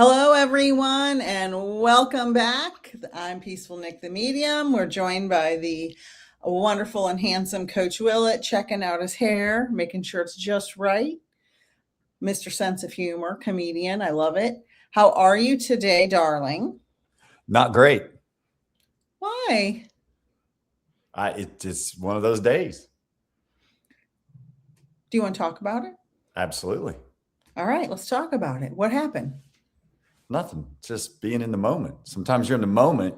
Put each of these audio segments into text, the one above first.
Hello, everyone, and welcome back. I'm Peaceful Nick, the medium. We're joined by the wonderful and handsome Coach Willett, checking out his hair, making sure it's just right. Mr. Sense of Humor, comedian. I love it. How are you today, darling? Not great. Why? It's one of those days. Do you want to talk about it? Absolutely. All right, let's talk about it. What happened? Nothing. Just being in the moment. Sometimes you're in the moment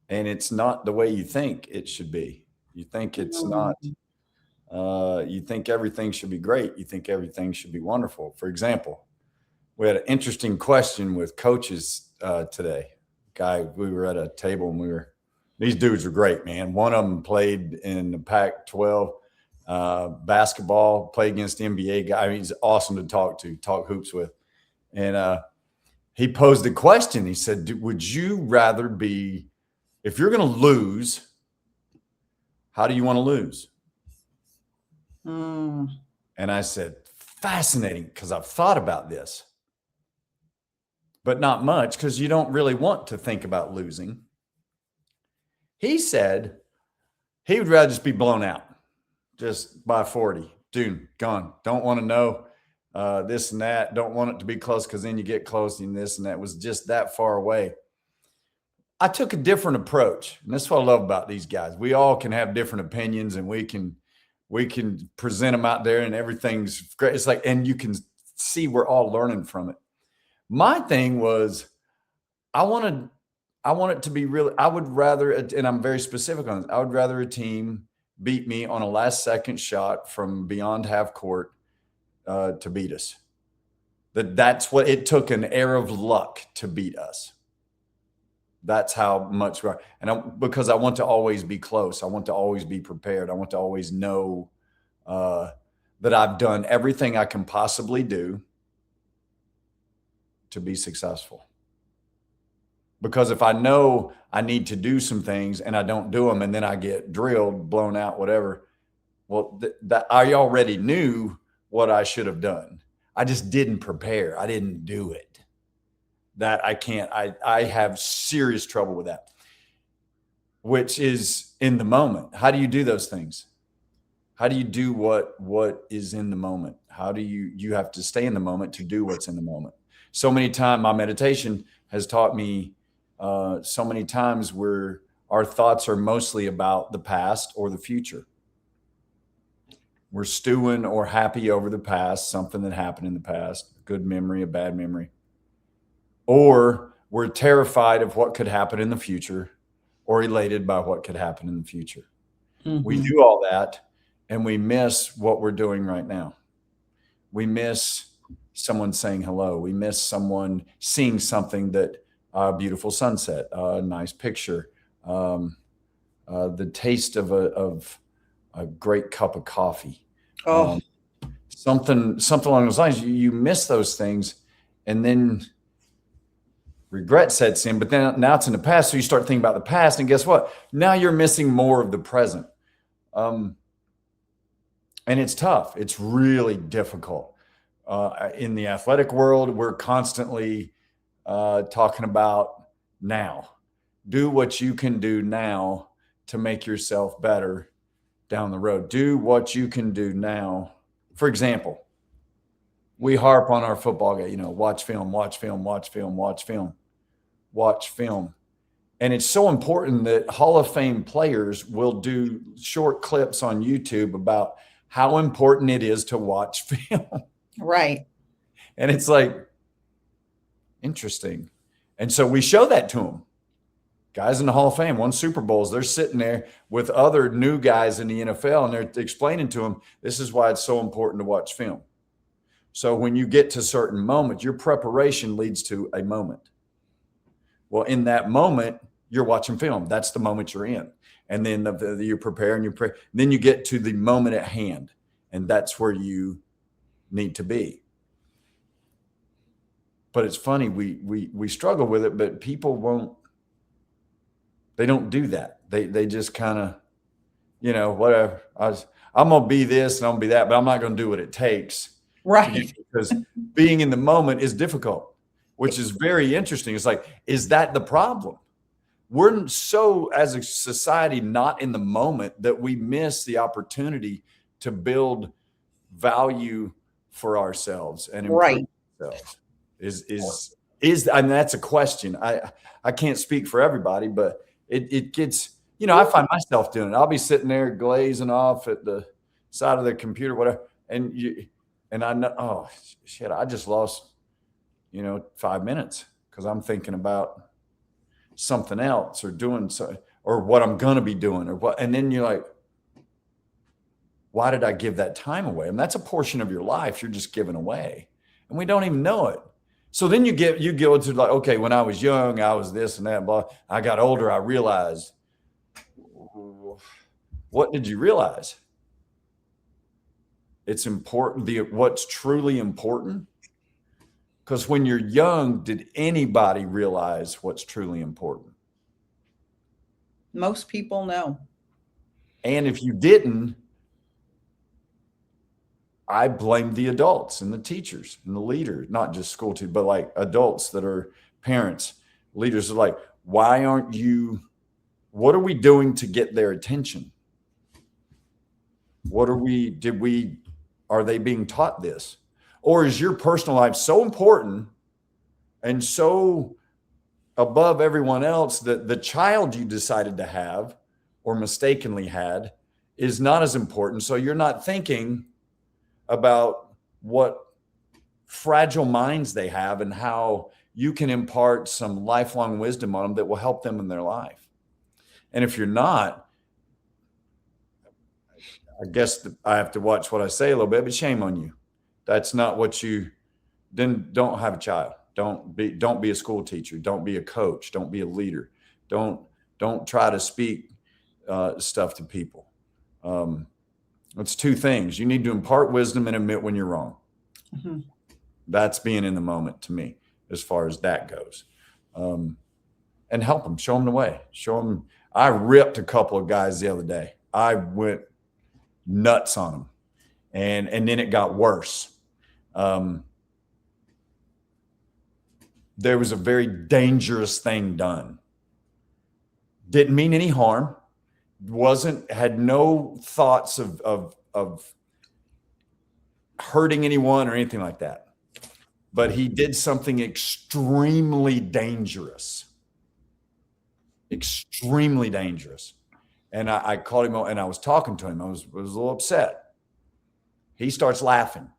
and it's not the way you think it should be. You think it's not, you think everything should be great. You think everything should be wonderful. For example, we had an interesting question with coaches today. We were at a table and these dudes are great, man. One of them played in the Pac-12 basketball, played against the NBA guy. I mean, he's awesome to talk hoops with. And he posed a question. He said, would you rather be, if you're going to lose, how do you want to lose? And I said, fascinating, because I've thought about this, but not much, because you don't really want to think about losing. He said he would rather just be blown out, just by 40. Dude, gone. Don't want to know this and that. Don't want it to be close, because then you get close and this and that. Was just that far away. I took a different approach, and that's what I love about these guys. We all can have different opinions, and we can present them out there, and everything's great. It's like, and you can see we're all learning from it. My thing was, I want it to be real. I would rather, and I'm very specific on this, I would rather a team beat me on a last second shot from beyond half court to beat us. That's what it took, an air of luck to beat us. That's how much we are. And because I want to always be close. I want to always be prepared. I want to always know that I've done everything I can possibly do to be successful. Because if I know I need to do some things and I don't do them, and then I get drilled, blown out, whatever, well, that I already knew what I should have done. I just didn't prepare. I didn't do it. That I can't. I have serious trouble with that, which is in the moment. How do you do those things? How do you do what is in the moment? How do you have to stay in the moment to do what's in the moment? So many times, my meditation has taught me so many times where our thoughts are mostly about the past or the future. We're stewing or happy over the past, something that happened in the past, a good memory, a bad memory. Or we're terrified of what could happen in the future, or elated by what could happen in the future. We do all that, and we miss what we're doing right now. We miss someone saying hello. We miss someone seeing something that a beautiful sunset, a nice picture, the taste of a great cup of coffee. Something along those lines. You miss those things, and then regret sets in. But then now it's in the past, so you start thinking about the past, and guess what? Now you're missing more of the present. And it's tough. It's really difficult. In the athletic world, we're constantly talking about now. Do what you can do now to make yourself better down the road. Do what you can do now. For example, we harp on our football game, watch film, watch film, watch film, watch film, watch film. And it's so important that Hall of Fame players will do short clips on YouTube about how important it is to watch film. Right. And it's like, interesting. And so we show that to them. Guys in the Hall of Fame won Super Bowls. They're sitting there with other new guys in the NFL, and they're explaining to them, this is why it's so important to watch film. So when you get to certain moments, your preparation leads to a moment. Well, in that moment, you're watching film. That's the moment you're in. And then you prepare and you pray. Then you get to the moment at hand, and that's where you need to be. But it's funny, we struggle with it, but people they don't do that. They just kind of, whatever. I'm going to be this and I'm going to be that, but I'm not going to do what it takes. Right. Because being in the moment is difficult. which is very interesting. It's like, is that the problem? We're so, as a society, not in the moment that we miss the opportunity to build value for ourselves and improve Right. ourselves. I mean, that's a question. I can't speak for everybody, but it gets, I find myself doing it. I'll be sitting there glazing off at the side of the computer, whatever, and I know, oh shit, I just lost 5 minutes because I'm thinking about something else or doing so, or what I'm going to be doing or what. And then you're like, why did I give that time away? And that's a portion of your life you're just giving away, and we don't even know it. So then you go to like, okay, when I was young, I was this and that, blah. I got older, I realized. What did you realize? It's important, what's truly important. Because when you're young, did anybody realize what's truly important? Most people know. And if you didn't, I blame the adults and the teachers and the leaders, not just school teachers, but like adults that are parents, leaders are like, what are we doing to get their attention? Are they being taught this? Or is your personal life so important and so above everyone else that the child you decided to have or mistakenly had is not as important? So you're not thinking about what fragile minds they have and how you can impart some lifelong wisdom on them that will help them in their life. And if you're not, I guess I have to watch what I say a little bit, but shame on you. That's not what then don't have a child. Don't be a school teacher. Don't be a coach. Don't be a leader. Don't try to speak stuff to people. It's two things. You need to impart wisdom and admit when you're wrong. Mm-hmm. That's being in the moment to me, as far as that goes. And help them, show them the way. Show them. I ripped a couple of guys the other day. I went nuts on them. And then it got worse. There was a very dangerous thing done. Didn't mean any harm. Had no thoughts of hurting anyone or anything like that. But he did something extremely dangerous. Extremely dangerous. And I called him and I was talking to him. I was a little upset. He starts laughing.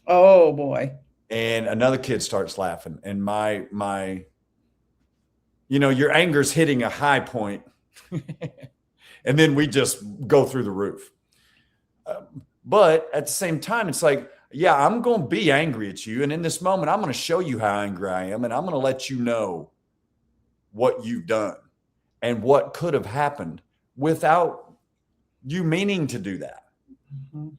Oh boy. And another kid starts laughing. And my your anger's hitting a high point. And then we just go through the roof. But at the same time, it's like, yeah, I'm going to be angry at you. And in this moment, I'm going to show you how angry I am. And I'm going to let you know what you've done and what could have happened without you meaning to do that. Mm-hmm.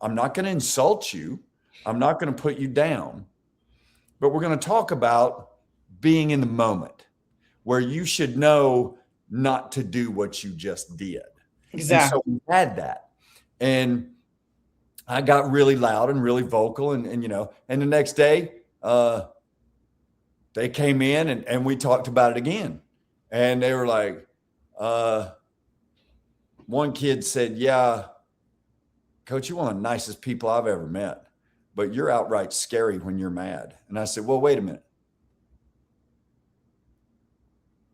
I'm not going to insult you. I'm not going to put you down. But we're going to talk about being in the moment where you should know not to do what you just did. Exactly. And so we had that. And I got really loud and really vocal and the next day they came in and we talked about it again. And they were like, one kid said, yeah, Coach, you're one of the nicest people I've ever met, but you're outright scary when you're mad. And I said, well, wait a minute.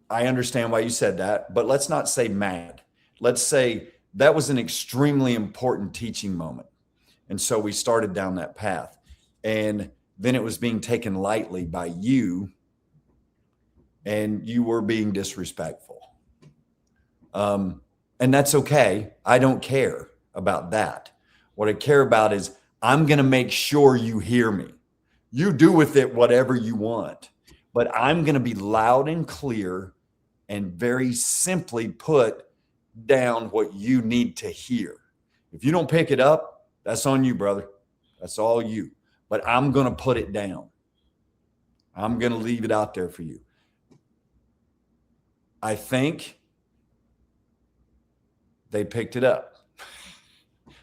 I understand why you said that, but let's not say mad. Let's say that was an extremely important teaching moment. And so we started down that path. And then it was being taken lightly by you, and you were being disrespectful. And that's okay. I don't care about that. What I care about is I'm going to make sure you hear me. You do with it whatever you want, but I'm going to be loud and clear and very simply put down what you need to hear. If you don't pick it up, that's on you, brother. That's all you. But I'm going to put it down. I'm going to leave it out there for you. I think they picked it up.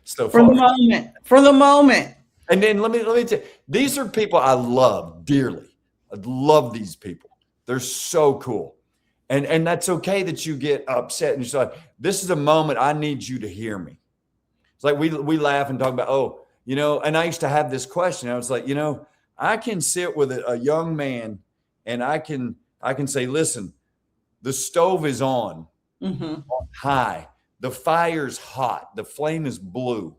So for the moment. And then let me tell you, these are people I love dearly. I love these people. They're so cool. And that's okay that you get upset and you're like, this is a moment I need you to hear me. It's like we laugh and talk about, oh, and I used to have this question. I was like, I can sit with a young man and I can say, listen, the stove is on high. The fire's hot. The flame is blue.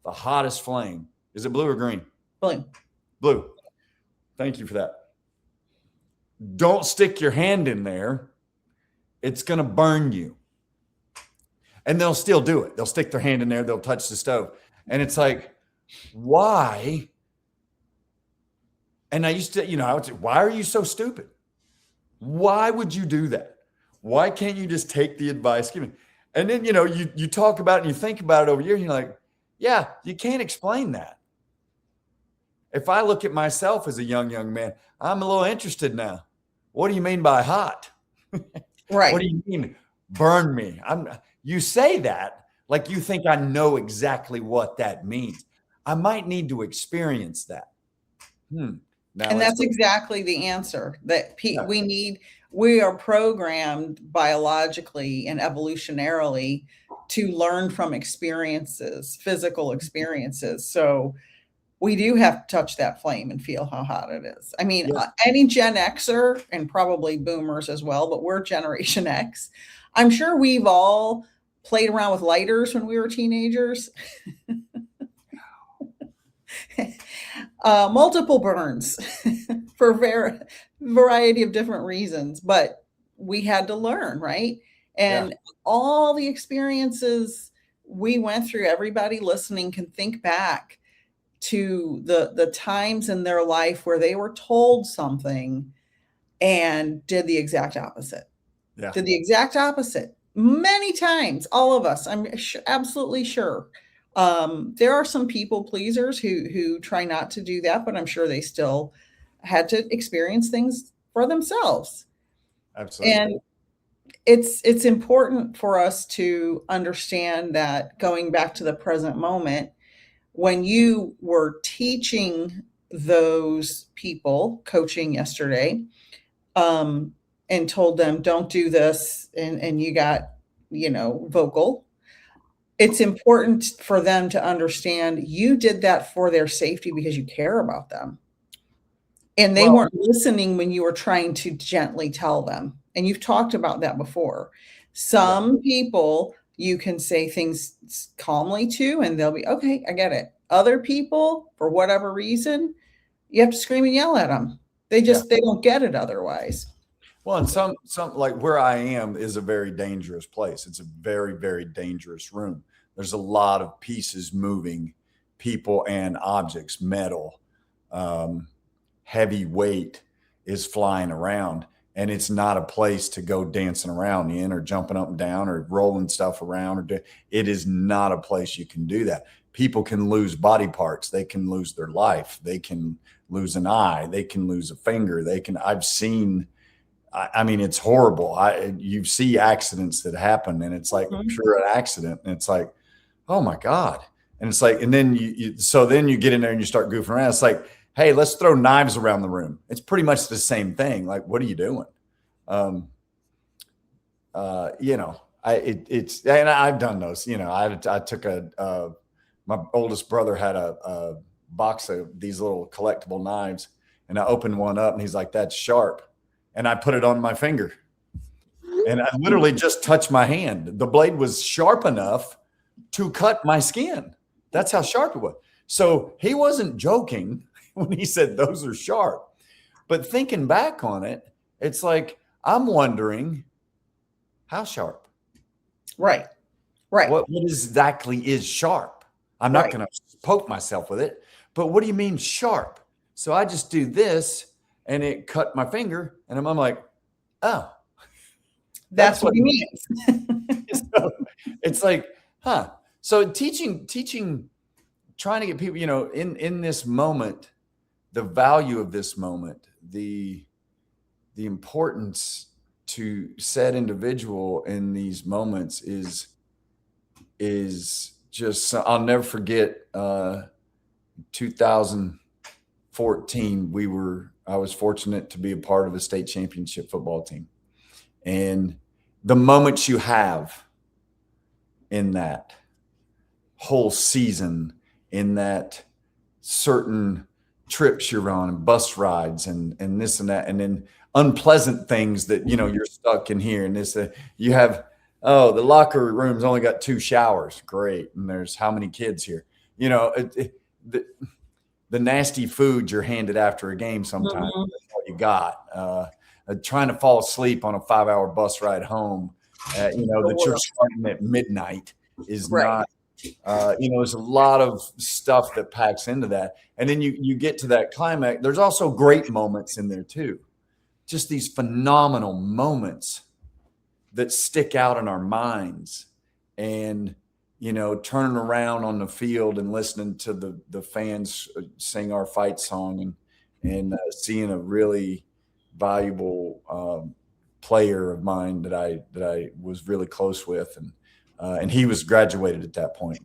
The hottest flame. Is it blue or green? Blue. Blue. Thank you for that. Don't stick your hand in there. It's going to burn you. And they'll still do it. They'll stick their hand in there. They'll touch the stove. And it's like, why? And I used to, I would say, why are you so stupid? Why would you do that? Why can't you just take the advice given? And then, you talk about it and you think about it over years. And you're like, yeah, you can't explain that. If I look at myself as a young man, I'm a little interested now. What do you mean by hot? Right. What do you mean burn me? You say that like you think I know exactly what that means. I might need to experience that. And that's exactly the answer that we are programmed biologically and evolutionarily to learn from experiences, physical experiences. So we do have to touch that flame and feel how hot it is. I mean, any Gen Xer and probably boomers as well, but we're Generation X. I'm sure we've all played around with lighters when we were teenagers. Multiple burns for variety of different reasons, but we had to learn, right? And all the experiences we went through, everybody listening can think back to the times in their life where they were told something and did the exact opposite. Yeah. Did the exact opposite many times. All of us, I'm absolutely sure. There are some people pleasers who try not to do that, but I'm sure they still had to experience things for themselves. Absolutely. And it's important for us to understand that, going back to the present moment, when you were teaching those people, coaching yesterday, and told them, don't do this, and you got, vocal, it's important for them to understand you did that for their safety because you care about them. And they weren't listening when you were trying to gently tell them. And you've talked about that before. Some people you can say things calmly to, and they'll be, okay, I get it. Other people, for whatever reason, you have to scream and yell at them. They don't get it otherwise. Well, and some like where I am is a very dangerous place. It's a very, very dangerous room. There's a lot of pieces moving, people and objects, metal, heavy weight is flying around. And it's not a place to go dancing around in or jumping up and down or rolling stuff around. It is not a place you can do that. People can lose body parts. They can lose their life. They can lose an eye. They can lose a finger. I've seen, I mean, it's horrible. You see accidents that happen and it's like pure accident. And it's like, oh my God. And it's like, and then so then you get in there and you start goofing around. It's like, hey, let's throw knives around the room. It's pretty much the same thing. Like, what are you doing? It's, and I've done those, I took my oldest brother had a box of these little collectible knives and I opened one up and he's like, that's sharp. And I put it on my finger and I literally just touched my hand. The blade was sharp enough to cut my skin. That's how sharp it was. So he wasn't joking when he said those are sharp, but thinking back on it, it's like, I'm wondering how sharp. Right. What exactly is sharp? I'm not going to poke myself with it, but what do you mean sharp? So I just do this and it cut my finger and I'm like, oh, that's what he means. So it's like, huh? So teaching, trying to get people, in this moment, the value of this moment, the importance to set individual in these moments is just, I'll never forget 2000, 14, I was fortunate to be a part of a state championship football team. And the moments you have in that whole season, in that certain trips you're on and bus rides and this and that, and then unpleasant things that, you're stuck in here. And this, you have, oh, the locker room's only got 2 showers. Great. And there's how many kids here? The nasty food you're handed after a game sometimes. Mhm. That's all you got. Trying to fall asleep on a 5-hour bus ride home, that you're starting at midnight is Right. not, there's a lot of stuff that packs into that. And then you get to that climax. There's also great moments in there too. Just these phenomenal moments that stick out in our minds. And turning around on the field and listening to the fans sing our fight song and seeing a really valuable player of mine that I was really close with, and he was graduated at that point,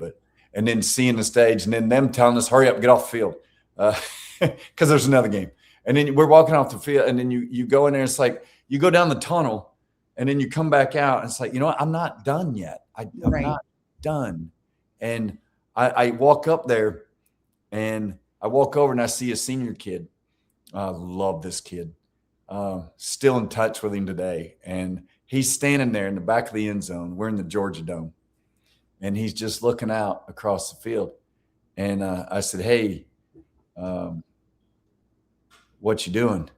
and then seeing the stage and then them telling us, hurry up, get off the field, because there's another game. And then we're walking off the field, and then you go in there. It's like you go down the tunnel, and then you come back out, and it's like, what? I'm not done yet. I'm not done. And I walk up there, and I walk over, and I see a senior kid. I love this kid. Still in touch with him today. And he's standing there in the back of the end zone. We're in the Georgia Dome. And he's just looking out across the field. And I said, hey, what you doing?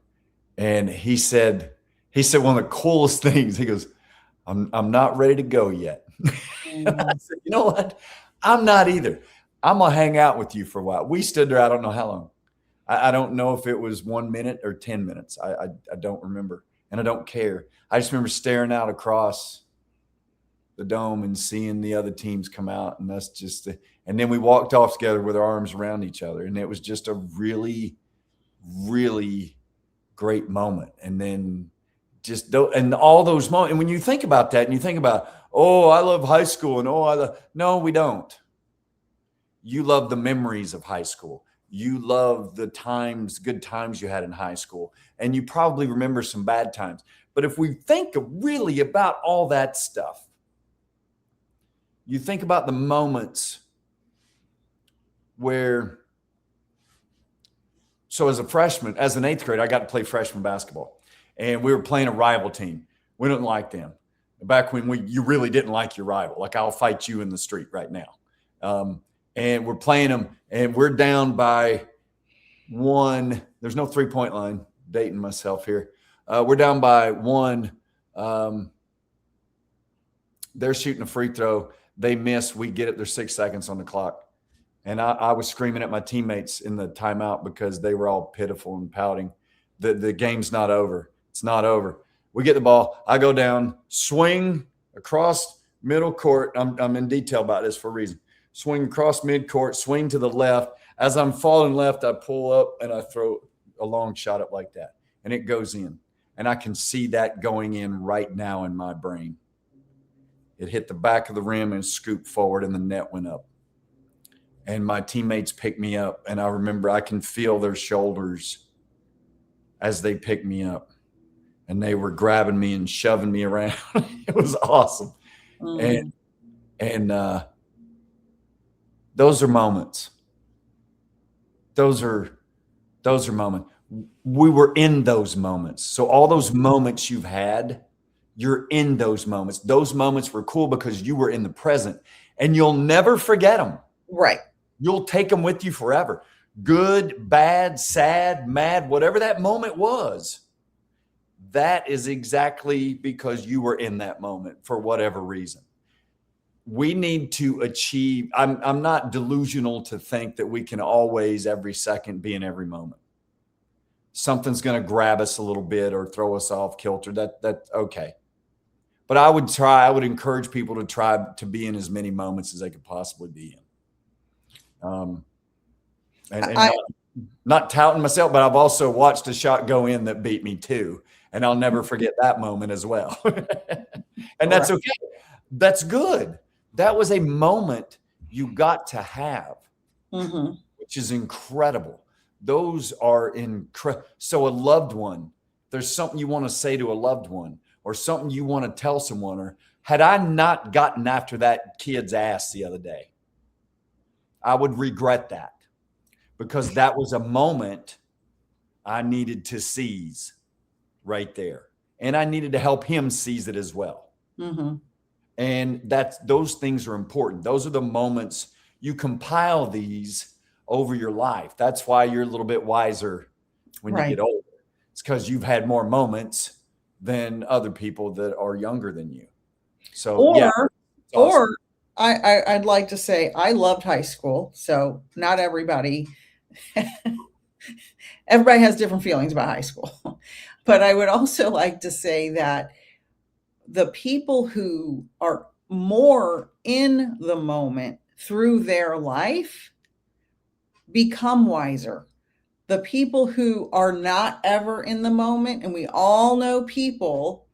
And he said one of the coolest things. He goes, I'm not ready to go yet. And I said, you know what? I'm not either. I'm going to hang out with you for a while. We stood there, I don't know how long. I don't know if it was 1 minute or 10 minutes. I don't remember, and I don't care. I just remember staring out across the dome and seeing the other teams come out, and that's just and then we walked off together with our arms around each other, and it was just a really, really great moment. And then and all those moments. And when you think about that, and you think about, oh, I love high school, and no, we don't. You love the memories of high school. You love the good times you had in high school, and you probably remember some bad times. But if we think really about all that stuff, you think about the moments where, so as a freshman, as an 8th grader, I got to play freshman basketball, and we were playing a rival team. We didn't like them. Back when you really didn't like your rival, like I'll fight you in the street right now. And we're playing them, and we're down by 1. There's no 3-point line. Dating myself here. We're down by 1. They're shooting a free throw. They miss. We get it. There's 6 seconds on the clock. And I was screaming at my teammates in the timeout because they were all pitiful and pouting. The game's not over. It's not over. We get the ball. I go down, swing across middle court. I'm in detail about this for a reason. Swing across midcourt, swing to the left. As I'm falling left, I pull up and I throw a long shot up like that. And it goes in. And I can see that going in right now in my brain. It hit the back of the rim and scooped forward, and the net went up. And my teammates picked me up. And I remember I can feel their shoulders as they picked me up. And they were grabbing me and shoving me around. It was awesome. And those are moments. Those are moments. We were in those moments. So all those moments you've had, you're in those moments. Those moments were cool because you were in the present, and you'll never forget them. Right. You'll take them with you forever. Good, bad, sad, mad, whatever that moment was, that is exactly because you were in that moment for whatever reason. We need to achieve. I'm not delusional to think that we can always, every second, be in every moment. Something's going to grab us a little bit or throw us off kilter. That's okay. But I would encourage people to try to be in as many moments as they could possibly be in. Not touting myself, but I've also watched a shot go in that beat me too. And I'll never forget that moment as well. And that's okay. That's good. That was a moment you got to have, which is incredible. those are incredible. So a loved one, there's something you want to say to a loved one, or something you want to tell someone, or had I not gotten after that kid's ass the other day, I would regret that, because that was a moment I needed to seize right there. And I needed to help him seize it as well. Mm-hmm. And those things are important. Those are the moments you compile these over your life. That's why you're a little bit wiser when you get older. It's because you've had more moments than other people that are younger than you. So or I'd like to say I loved high school. So not everybody has different feelings about high school. But I would also like to say that the people who are more in the moment through their life become wiser. The people who are not ever in the moment, and we all know people,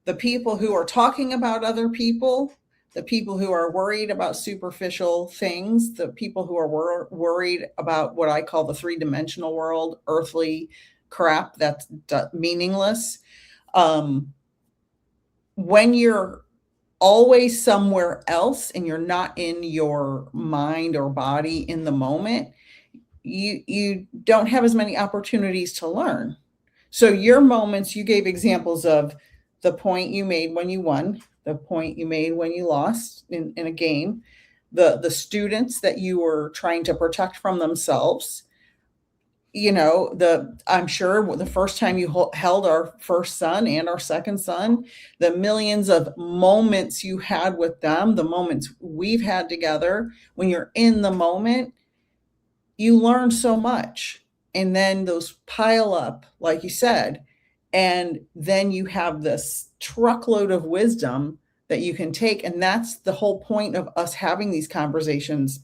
the people who are talking about other people, the people who are worried about superficial things, the people who are worried about what I call the three-dimensional world, earthly crap that's meaningless. When you're always somewhere else and you're not in your mind or body in the moment, you don't have as many opportunities to learn. So your moments, you gave examples of the point you made when you won, the point you made when you lost in a game, the students that you were trying to protect from themselves. I'm sure the first time you held our first son and our second son, the millions of moments you had with them, the moments we've had together, when you're in the moment, you learn so much. And then those pile up, like you said, and then you have this truckload of wisdom that you can take. And that's the whole point of us having these conversations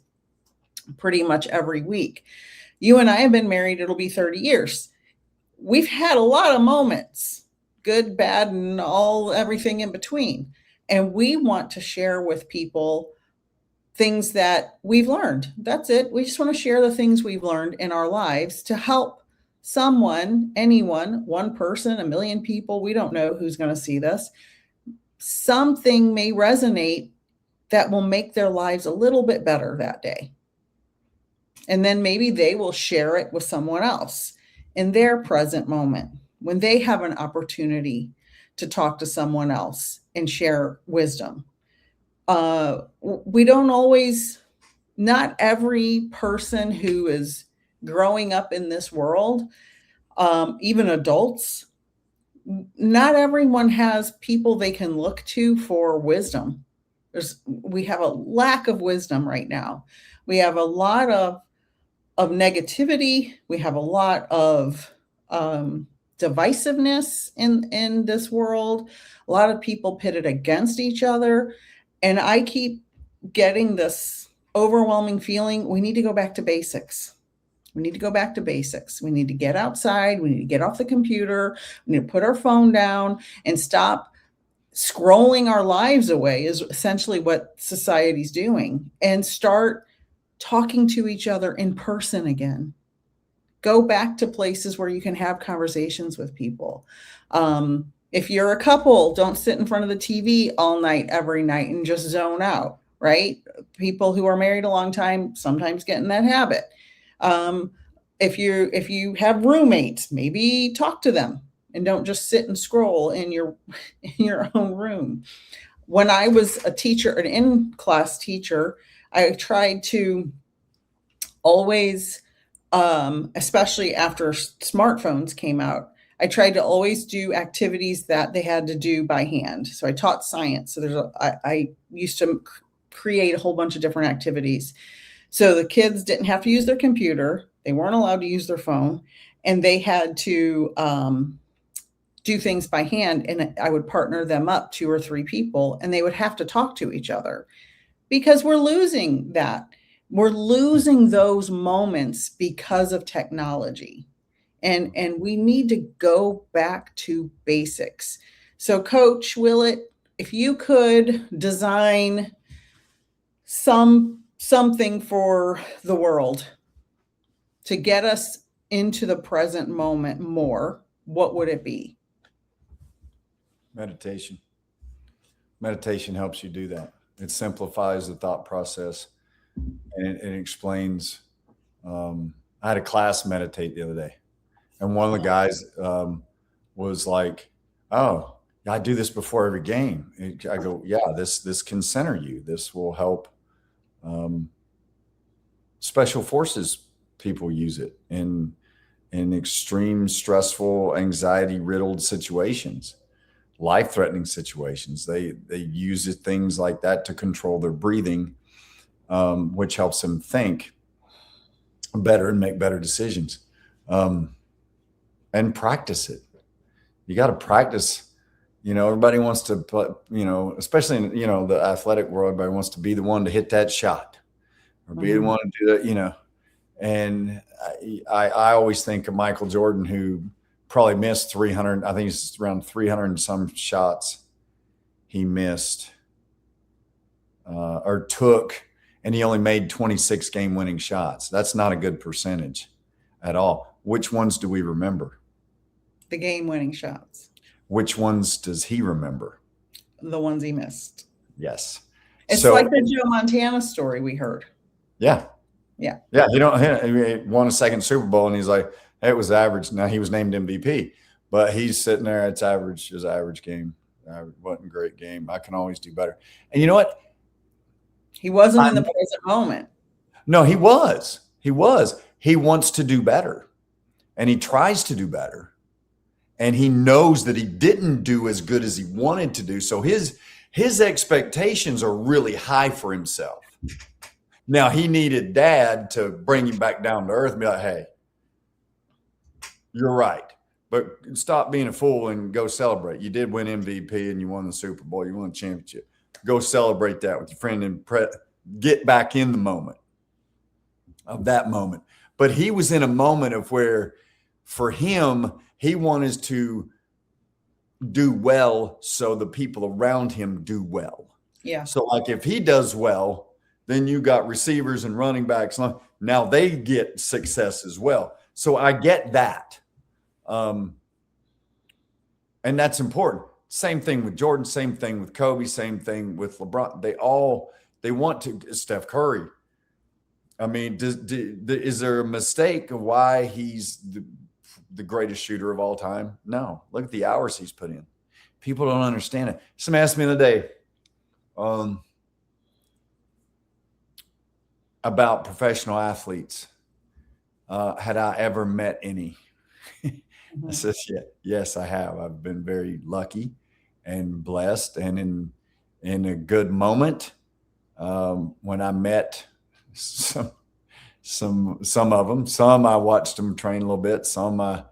pretty much every week. You and I have been married, it'll be 30 years. We've had a lot of moments, good, bad, and everything in between. And we want to share with people things that we've learned. That's it. We just want to share the things we've learned in our lives to help someone, anyone, one person, a million people. We don't know who's going to see this. Something may resonate that will make their lives a little bit better that day. And then maybe they will share it with someone else in their present moment when they have an opportunity to talk to someone else and share wisdom. We don't always, not every person who is growing up in this world, even adults, not everyone has people they can look to for wisdom. We have a lack of wisdom right now. We have a lot of negativity. We have a lot of divisiveness in this world. A lot of people pitted against each other. And I keep getting this overwhelming feeling we need to go back to basics. We need to go back to basics. We need to get outside. We need to get off the computer. We need to put our phone down and stop scrolling our lives away, is essentially what society's doing, and start talking to each other in person again. Go back to places where you can have conversations with people. If you're a couple, don't sit in front of the TV all night, every night, and just zone out, right? People who are married a long time sometimes get in that habit. If you have roommates, maybe talk to them and don't just sit and scroll in your own room. When I was a teacher, an in-class teacher, I tried to always, especially after smartphones came out, I tried to always do activities that they had to do by hand. So I taught science. So I used to create a whole bunch of different activities. So the kids didn't have to use their computer. They weren't allowed to use their phone, and they had to do things by hand. And I would partner them up, 2 or 3 people, and they would have to talk to each other, because we're losing that. We're losing those moments because of technology. And we need to go back to basics. So Coach Willett, if you could design something for the world to get us into the present moment more, what would it be? Meditation. Meditation helps you do that. It simplifies the thought process, and it explains. I had a class meditate the other day, and one of the guys was like, "Oh, I do this before every game." And I go, "Yeah, this can center you. This will help." Special forces people use it in extreme, stressful, anxiety riddled situations, life-threatening situations. They use things like that to control their breathing, which helps them think better and make better decisions, and practice it. You got to practice. Everybody wants to put, especially in, the athletic world, everybody wants to be the one to hit that shot or be the one to do that, and I always think of Michael Jordan, who probably missed 300. I think it's around 300 and some shots he missed or took, and he only made 26 game-winning shots. That's not a good percentage at all. Which ones do we remember? The game-winning shots. Which ones does he remember? The ones he missed. Yes. It's like the Joe Montana story we heard. Yeah. Yeah. Yeah. He won a second Super Bowl, and he's like, hey, it was average. Now he was named MVP, but he's sitting there. It's average. It was average game. It wasn't a great game. I can always do better. And you know what? He wasn't in the present moment. No, he was. He was. He wants to do better, and he tries to do better, and he knows that he didn't do as good as he wanted to do. So his expectations are really high for himself. Now, he needed dad to bring him back down to earth and be like, hey, you're right, but stop being a fool and go celebrate. You did win MVP and you won the Super Bowl. You won the championship. Go celebrate that with your friend and get back in the moment of that moment. But he was in a moment of where, for him, he wanted to do well so the people around him do well. Yeah. So like if he does well, then you got receivers and running backs. Now they get success as well. So I get that. And that's important. Same thing with Jordan, same thing with Kobe, same thing with LeBron. They want to, Steph Curry. I mean, is there a mistake of why he's the greatest shooter of all time? No. Look at the hours he's put in. People don't understand it. Somebody asked me the other day about professional athletes. Had I ever met any? I said, yes, I have. I've been very lucky and blessed, and in a good moment when I met some of them. Some I watched them train a little bit. Some I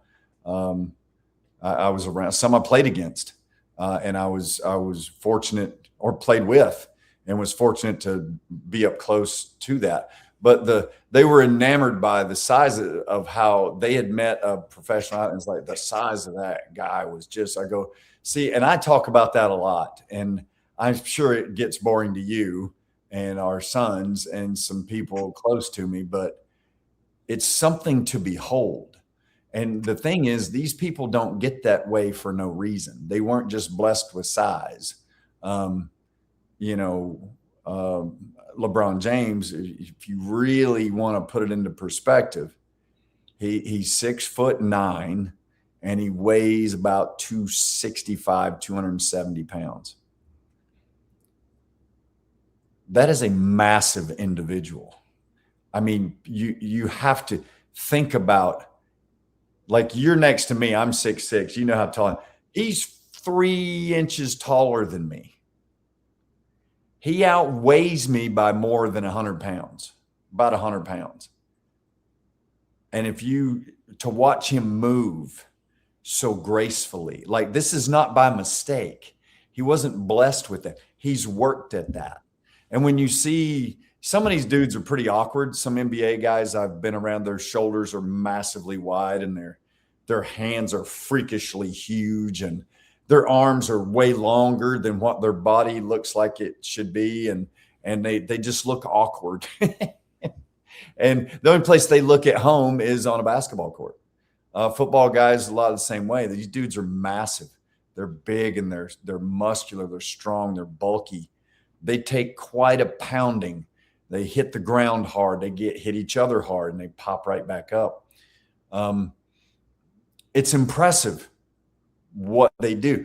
was around. Some I played against, and I was fortunate, or played with, and was fortunate to be up close to that. But they were enamored by the size of how they had met a professional athlete. It's like the size of that guy was just, I go, see, and I talk about that a lot. And I'm sure it gets boring to you and our sons and some people close to me, but it's something to behold. And the thing is, these people don't get that way for no reason. They weren't just blessed with size. LeBron James, if you really want to put it into perspective, he's 6'9", and he weighs about 265, 270 pounds. That is a massive individual. I mean, you have to think about, like, you're next to me. I'm 6'6". You know how tall I am. He's 3 inches taller than me. He outweighs me by more than 100 pounds, about 100 pounds. And to watch him move so gracefully, like, this is not by mistake. He wasn't blessed with that. He's worked at that. And when you see, some of these dudes are pretty awkward. Some NBA guys I've been around, their shoulders are massively wide and their hands are freakishly huge, and their arms are way longer than what their body looks like it should be. And they just look awkward. And the only place they look at home is on a basketball court. Football guys, a lot of the same way. These dudes are massive. They're big and they're muscular. They're strong. They're bulky. They take quite a pounding. They hit the ground hard. They hit each other hard, and they pop right back up. It's impressive what they do.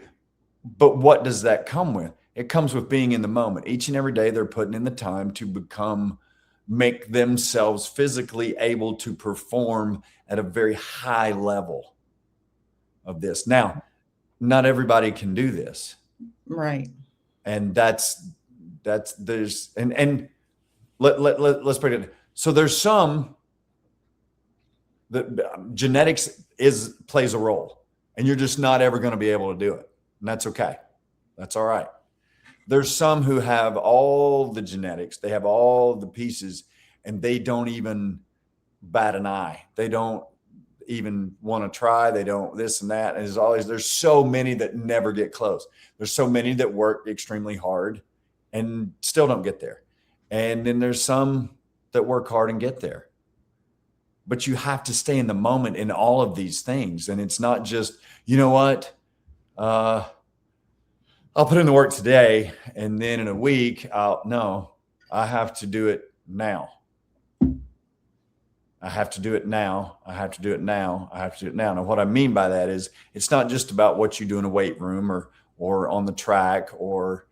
But what does that come with? It comes with being in the moment. Each and every day they're putting in the time to make themselves physically able to perform at a very high level of this. Now, not everybody can do this. Right. And let's break it. So there's some that genetics plays a role, and you're just not ever going to be able to do it. And that's okay. That's all right. There's some who have all the genetics, they have all the pieces, and they don't even bat an eye. They don't even want to try. They don't this and that. And there's so many that never get close. There's so many that work extremely hard and still don't get there. And then there's some that work hard and get there. But you have to stay in the moment in all of these things. And it's not just, you know what? I'll put in the work today, and then in a week, I have to do it now. I have to do it now. I have to do it now. I have to do it now. Now, what I mean by that is it's not just about what you do in a weight room or on the track, or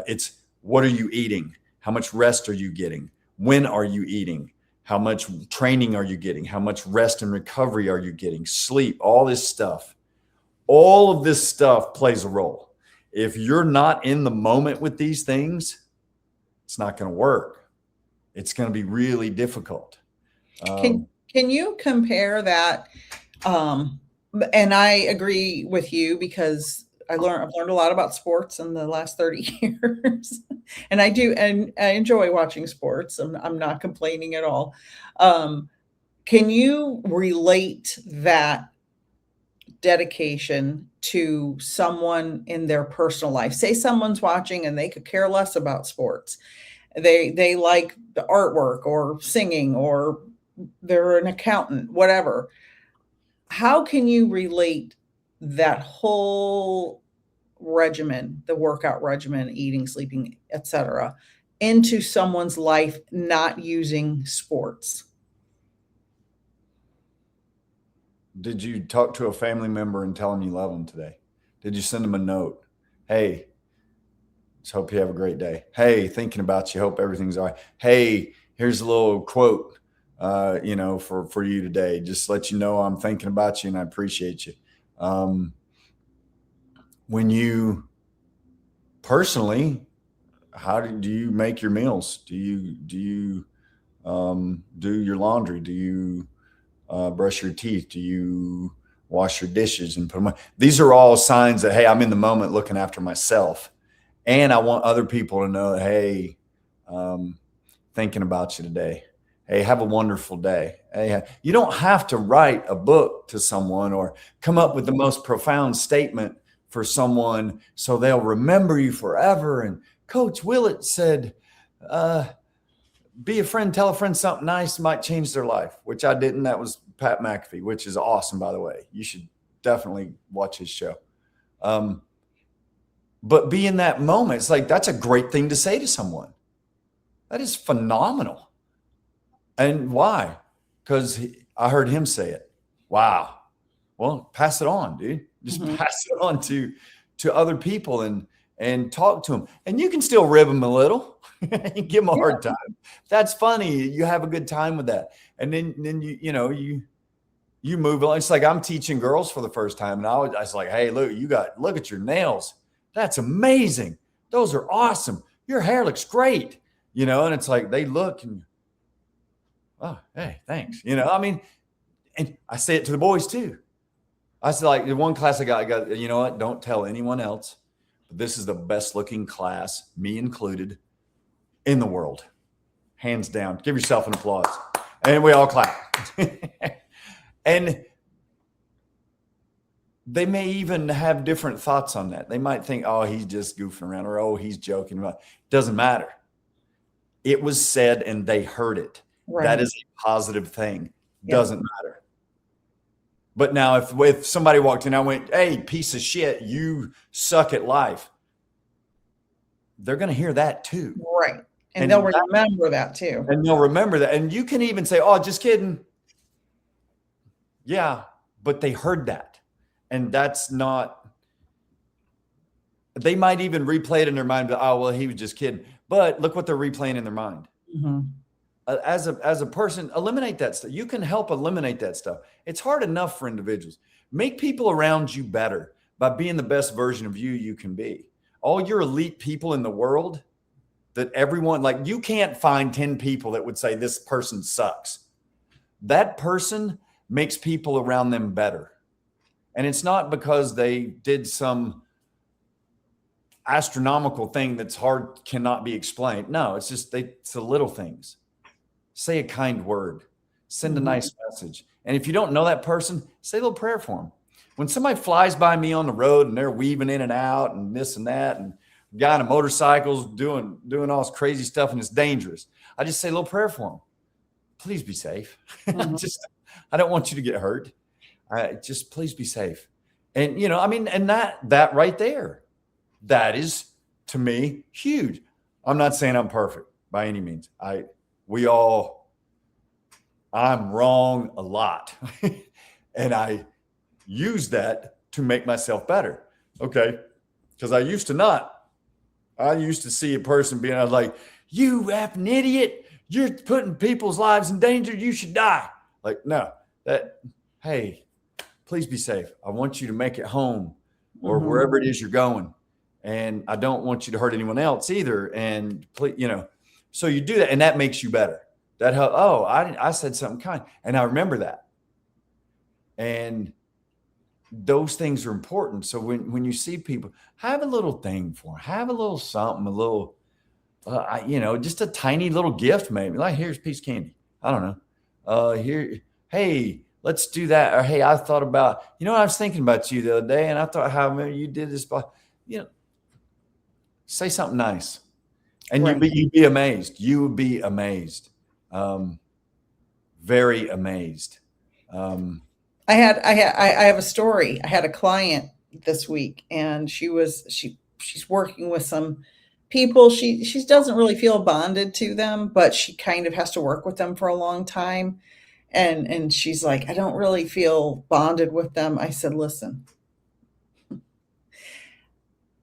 it's what are you eating? How much rest are you getting? When are you eating? How much training are you getting? How much rest and recovery are you getting? Sleep, all this stuff. All of this stuff plays a role. If you're not in the moment with these things, it's not going to work. It's going to be really difficult. Can you compare that? And I agree with you because I've learned a lot about sports in the last 30 years. And I do, and I enjoy watching sports. I'm not complaining at all. Can you relate that dedication to someone in their personal life? Say someone's watching and they could care less about sports. They like the artwork or singing, or they're an accountant, whatever. How can you relate that whole regimen, the workout regimen, eating, sleeping, etc., into someone's life not using sports? Did you talk to a family member and tell them you love them today? Did you send them a note? Hey, just hope you have a great day. Hey, thinking about you. Hope everything's all right. Hey, here's a little quote, for you today. Just let you know I'm thinking about you and I appreciate you. When you personally, how do you make your meals? Do you do your laundry? Do you brush your teeth? Do you wash your dishes and put them on? These are all signs that, hey, I'm in the moment looking after myself. And I want other people to know, hey, thinking about you today. Hey, have a wonderful day. Hey, you don't have to write a book to someone or come up with the most profound statement for someone so they'll remember you forever. And Coach Willett said, be a friend, tell a friend something nice might change their life, which I didn't. That was Pat McAfee, which is awesome, by the way. You should definitely watch his show. But be in that moment. It's like, that's a great thing to say to someone. That is phenomenal. And why? Because I heard him say it. Wow. Well, pass it on, dude. Just pass it on to other people and talk to them. And you can still rib them a little. Give them a hard time. That's funny. You have a good time with that. And then you move on. It's like I'm teaching girls for the first time. And I was like, hey, look at your nails. That's amazing. Those are awesome. Your hair looks great. And it's like they look and, oh, hey, thanks. And I say it to the boys too. I said, like, in one class I got, you know what? Don't tell anyone else. But this is the best looking class, me included, in the world. Hands down. Give yourself an applause. And we all clap. And they may even have different thoughts on that. They might think, oh, he's just goofing around, or, oh, he's joking about it. Doesn't matter. It was said and they heard it. That Right. is a positive thing. Yeah. Doesn't matter. But now if somebody walked in, I went, hey, piece of shit, you suck at life. They're going to hear that too. Right. And they'll And remember that too. and they'll remember that. And you can even say, oh, just kidding. Yeah. But they heard that. And that's not, they might even replay it in their mind. But, oh, well, he was just kidding. But look what they're replaying in their mind. Mm-hmm. As a person, eliminate that stuff. You can help eliminate that stuff. It's hard enough for individuals. Make people around you better by being the best version of you can be. All your elite people in the world that everyone, like, you can't find 10 people that would say this person sucks. That person makes people around them better. And it's not because they did some astronomical thing that's hard, cannot be explained. No, it's just it's the little things. Say a kind word, send a nice message. And if you don't know that person, say a little prayer for them. When somebody flies by me on the road and they're weaving in and out and this and that, and a guy on a motorcycle's doing all this crazy stuff and it's dangerous, I just say a little prayer for them. Please be safe. I don't want you to get hurt. Just please be safe. And, and that right there, that is, to me, huge. I'm not saying I'm perfect by any means. I'm wrong a lot. And I use that to make myself better. Okay. Because I used to not. I used to see a person I was like, you effing idiot. You're putting people's lives in danger. You should die. Like, no, hey, please be safe. I want you to make it home or wherever it is you're going. And I don't want you to hurt anyone else either. And please, so you do that, and that makes you better. That help. Oh, I said something kind, and I remember that. And those things are important. So when you see people, have a little thing for them, have a little something, a little, just a tiny little gift, maybe. Like, here's a piece of candy. I don't know. Hey, let's do that. Or hey, I thought about, I was thinking about you the other day, and I thought how maybe you did this, say something nice. And you'd be amazed. You would be amazed. Very amazed. I have a story. I had a client this week, and she's working with some people. She doesn't really feel bonded to them, but she kind of has to work with them for a long time. And she's like, I don't really feel bonded with them. I said, listen,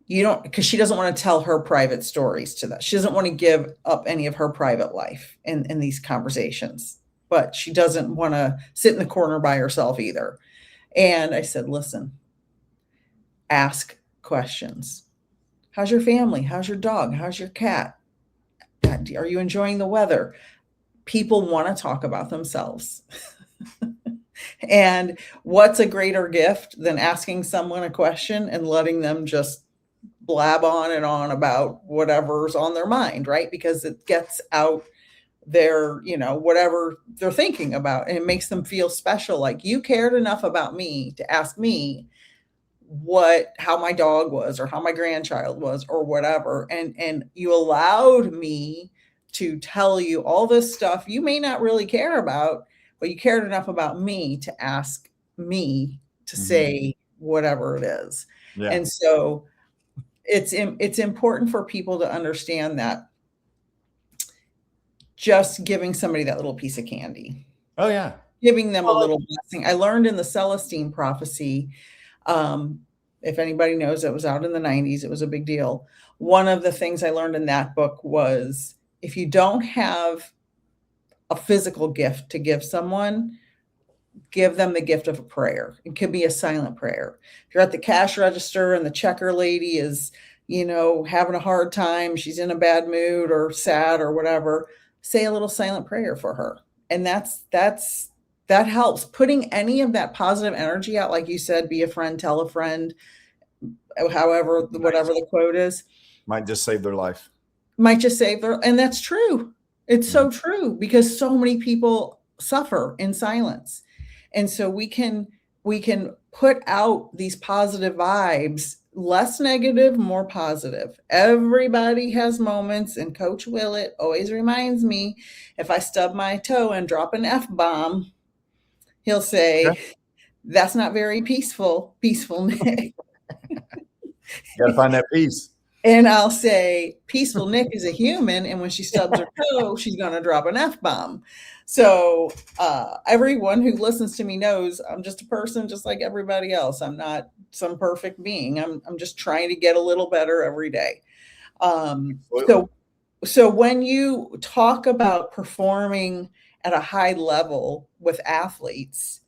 you don't, because she doesn't want to tell her private stories to that. She doesn't want to give up any of her private life in these conversations, but she doesn't want to sit in the corner by herself either. And I said, listen, ask questions. How's your family? How's your dog? How's your cat? Are you enjoying the weather? People want to talk about themselves. And what's a greater gift than asking someone a question and letting them just blab on and on about whatever's on their mind, right? Because it gets out their, whatever they're thinking about, and it makes them feel special. Like, you cared enough about me to ask me how my dog was, or how my grandchild was, or whatever. And you allowed me to tell you all this stuff you may not really care about, but you cared enough about me to ask me to say whatever it is. Yeah. And so it's important for people to understand that just giving somebody that little piece of candy. Oh, yeah. Giving them a little blessing. I learned in the Celestine prophecy, if anybody knows, it was out in the 90s. It was a big deal. One of the things I learned in that book was, if you don't have a physical gift to give someone, give them the gift of a prayer. It could be a silent prayer. If you're at the cash register and the checker lady is, having a hard time, she's in a bad mood or sad or whatever, say a little silent prayer for her. And that helps. Putting any of that positive energy out, like you said, be a friend, tell a friend, however, whatever the quote is. Might just save their life. And that's true. It's so true, because so many people suffer in silence. And so we can we can put out these positive vibes, less negative, more positive. Everybody has moments, and Coach Willett always reminds me, if I stub my toe and drop an F-bomb, he'll Okay. say, that's not very peaceful, Nick. Got to find that peace. And I'll say, peaceful Nick is a human, and when she stubs her toe, she's going to drop an F-bomb. So everyone who listens to me knows I'm just a person just like everybody else. I'm not some perfect being. I'm just trying to get a little better every day. Absolutely. So when you talk about performing at a high level with athletes,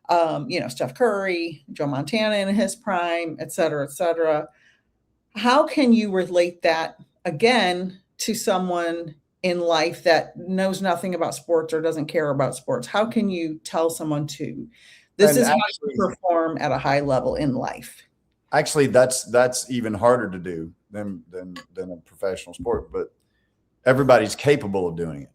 Steph Curry, Joe Montana in his prime, et cetera, how can you relate that again to someone in life that knows nothing about sports or doesn't care about sports? How can you tell someone this And is how you perform at a high level in life? actually, that's even harder to do than a professional sport, but everybody's capable of doing it,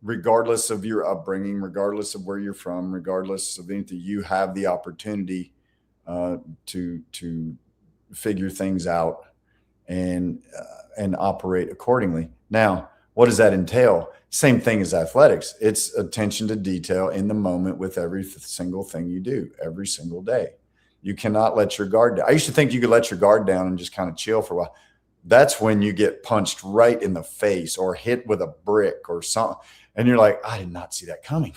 regardless of your upbringing, regardless of where you're from, regardless of anything. You have the opportunity to figure things out and operate accordingly. Now, what does that entail? Same thing as athletics. It's attention to detail in the moment with every single thing you do every single day. You cannot let your guard down. I used to think you could let your guard down and just kind of chill for a while. That's when you get punched right in the face or hit with a brick or something. And you're like, I did not see that coming.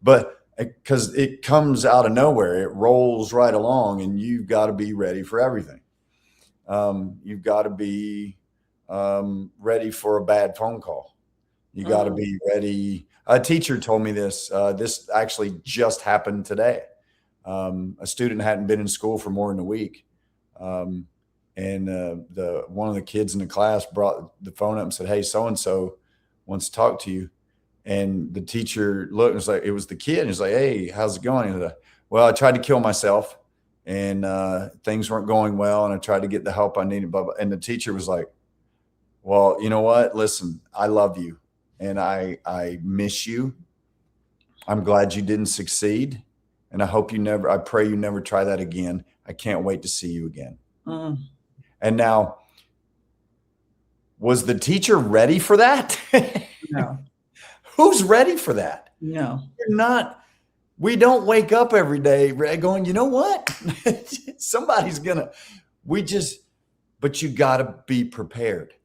But because it comes out of nowhere, it rolls right along, and you've got to be ready for everything. You've got to be ready for a bad phone call. You got to be ready. A teacher told me this. This actually just happened today. A student hadn't been in school for more than a week, and the one of the kids in the class brought the phone up and said, "Hey, so and so wants to talk to you." And the teacher looked and was like, it was the kid. And he's like, "Hey, how's it going?" And he's like, "Well, I tried to kill myself, and things weren't going well, and I tried to get the help I needed." Blah, blah. And the teacher was like, "Well, you know what? Listen, I love you, and I miss you. I'm glad you didn't succeed, and I pray you never try that again. I can't wait to see you again." And now, was the teacher ready for that? No. Who's ready for that? No. You're not. We don't wake up every day going, you know what? Somebody's gonna, but you got to be prepared.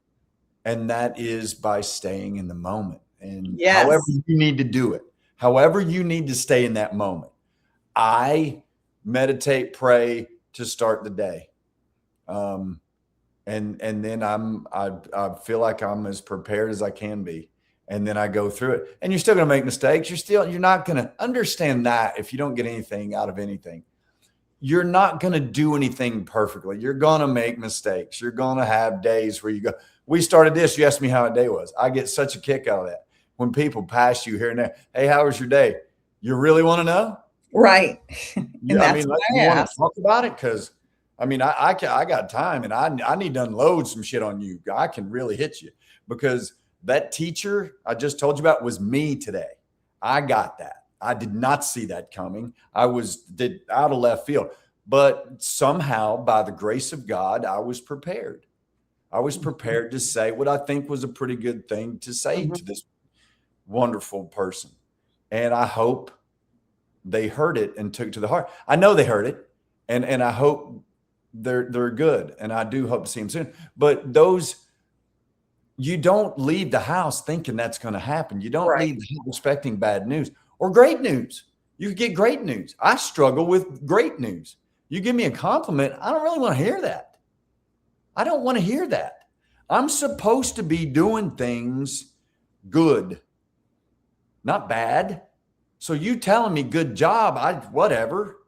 And that is by staying in the moment. And however you need to do it, however you need to stay in that moment. I meditate, pray to start the day. And then I feel like I'm as prepared as I can be. And then I go through it, and you're still going to make mistakes. You're not going to understand that if you don't get anything out of anything. You're not going to do anything perfectly. You're going to make mistakes. You're going to have days where you go, we started this. You asked me how a day was. I get such a kick out of that. When people pass you here and there, "Hey, how was your day?" You really want to know? Right. Yeah, I mean, you want to talk about it? Because I got time, and I need to unload some shit on you. I can really hit you, because that teacher I just told you about was me today. I got that. I did not see that coming. I did out of left field, but somehow by the grace of God, I was prepared. I was prepared to say what I think was a pretty good thing to say to this wonderful person. And I hope they heard it and took it to the heart. I know they heard it, and I hope they're good. And I do hope to see them soon. But you don't leave the house thinking that's going to happen. You don't leave the house expecting bad news or great news. You get great news. I struggle with great news. You give me a compliment, I don't really want to hear that. I don't want to hear that. I'm supposed to be doing things good, not bad. So you telling me good job, whatever.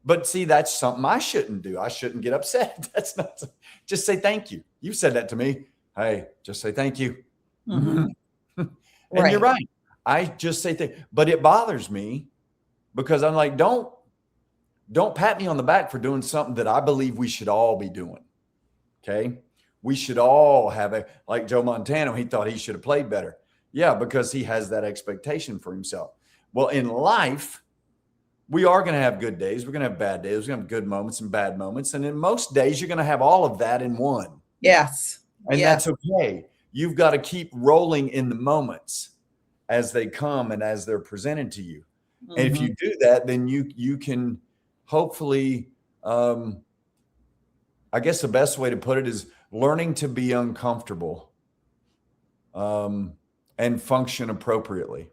But see, that's something I shouldn't do. I shouldn't get upset. That's not, just say thank you. You said that to me. Hey, just say thank you. And you're right. I just say thank you. But it bothers me because I'm like, don't pat me on the back for doing something that I believe we should all be doing. Okay. We should all have like Joe Montana, he thought he should have played better. Yeah, because he has that expectation for himself. Well, in life, we are going to have good days. We're going to have bad days. We're going to have good moments and bad moments. And in most days, you're going to have all of that in one. Yes. And Yes. that's okay. You've got to keep rolling in the moments as they come and as they're presented to you. And if you do that, then you can hopefully, I guess the best way to put it is learning to be uncomfortable and function appropriately